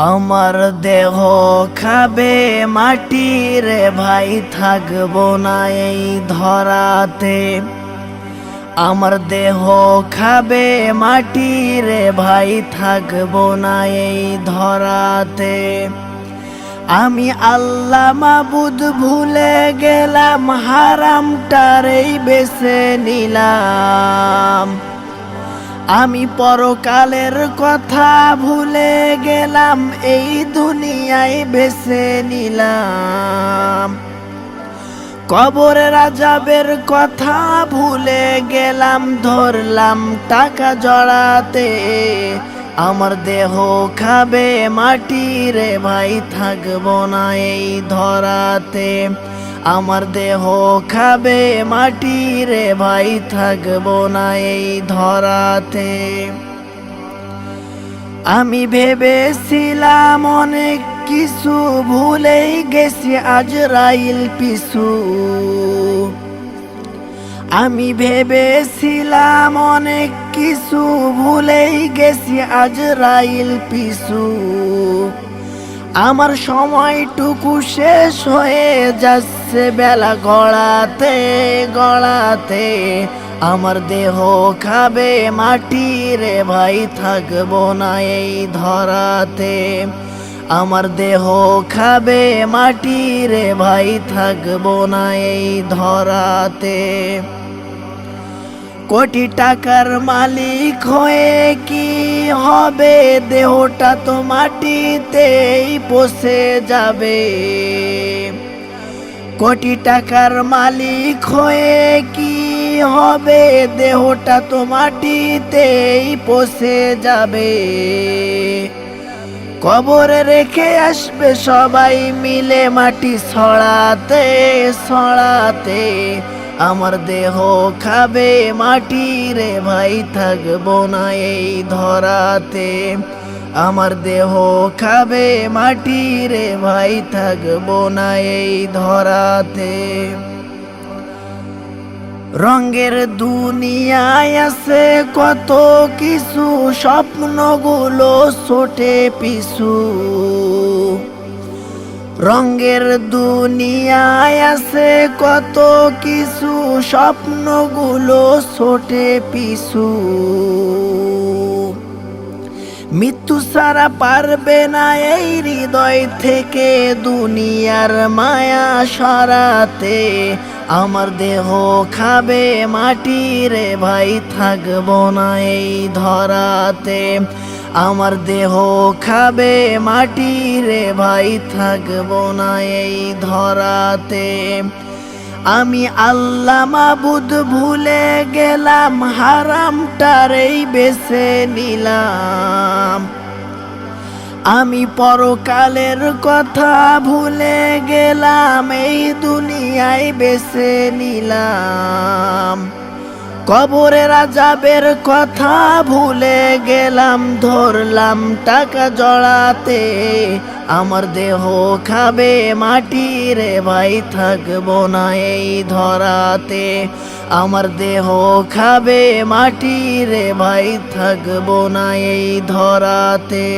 আমার দেহ খাবে মাটি রে ভাই, থাকবো না এই ধরাতে। আমার দেহ খাবে মাটি রে ভাই, থাকবো না এই ধরাতে। আমি আল্লাহ মাবুদ ভুলে গেলাম, হারামটারেই বেছে নিলাম। আমি পরকালের কথা ভুলে গেলাম, এই দুনিয়ায় বেছে নিলাম। কবরের আযাবের কথা ভুলে গেলাম, ধরলাম টাকা জড়াতে। আমার দেহ খাবে মাটি রে ভাই, থাকবো না এই ধরাতে। আমার দেহ খাবে মাটি রে ভাই, থাকবো না এই ধরাতে। আমি ভেবেছিলাম অনেক কিছু, ভুলেই গেছি আজরাইল পিছু। আমি ভেবেছিলাম অনেক কিছু, ভুলেই গেছি আজরাইল পিছু। আমার সময়টুকু শেষ হয়ে যাচ্ছে বেলা গড়াতে গড়াতে। আমার দেহ খাবে মাটি রে ভাই, থাকবো না এই ধরাতে। আমার দেহ খাবে মাটি রে ভাই, থাকবো না এই ধরাতে। কোটি টাকার মালিক হয়ে কি হবে, দেহটা তো মাটিতেই পচে যাবে। কোটি টাকার মালিক হয়ে কি হবে, দেহটা তো মাটিতেই পচে যাবে। কবরে রেখে আসবে সবাই মিলে মাটি ছড়াতে ছড়াতে। আমার দেহ খাবে মাটি রে ভাই, থাকবো না এই ধরাতে। আমার দেহ খাবে মাটি রে ভাই, থাকবো না এই ধরাতে। রঙের দুনিয়ায় আছে কত কিছু, স্বপ্নগুলো ছোটে পিছু। রঙের দুনিয়ায় আছে কত কিছু, স্বপ্নগুলো ছোটে পিছু। মৃত্যু ছাড়া পারবে না এই হৃদয় থেকে দুনিয়ার মায়া সরাতে। আমার দেহ খাবে মাটি রে ভাই, থাকবো না এই ধরাতে। আমার দেহ খাবে মাটি রে ভাই, থাকবো না এই ধরাতে। আমি আল্লাহ মাবুদ ভুলে গেলাম, হারামটারেই বেছে নিলাম। আমি পরকালের কথা ভুলে গেলাম, এই দুনিয়ায় বেছে নিলাম। কবরের আযাবের কথা ভুলে গেলাম, ধরলাম টাকা জড়াতে। আমার দেহ খাবে মাটি রে ভাই, থাকবো না এই ধরাতে। আমার দেহ খাবে মাটি রে ভাই, থাকবো না এই ধরাতে।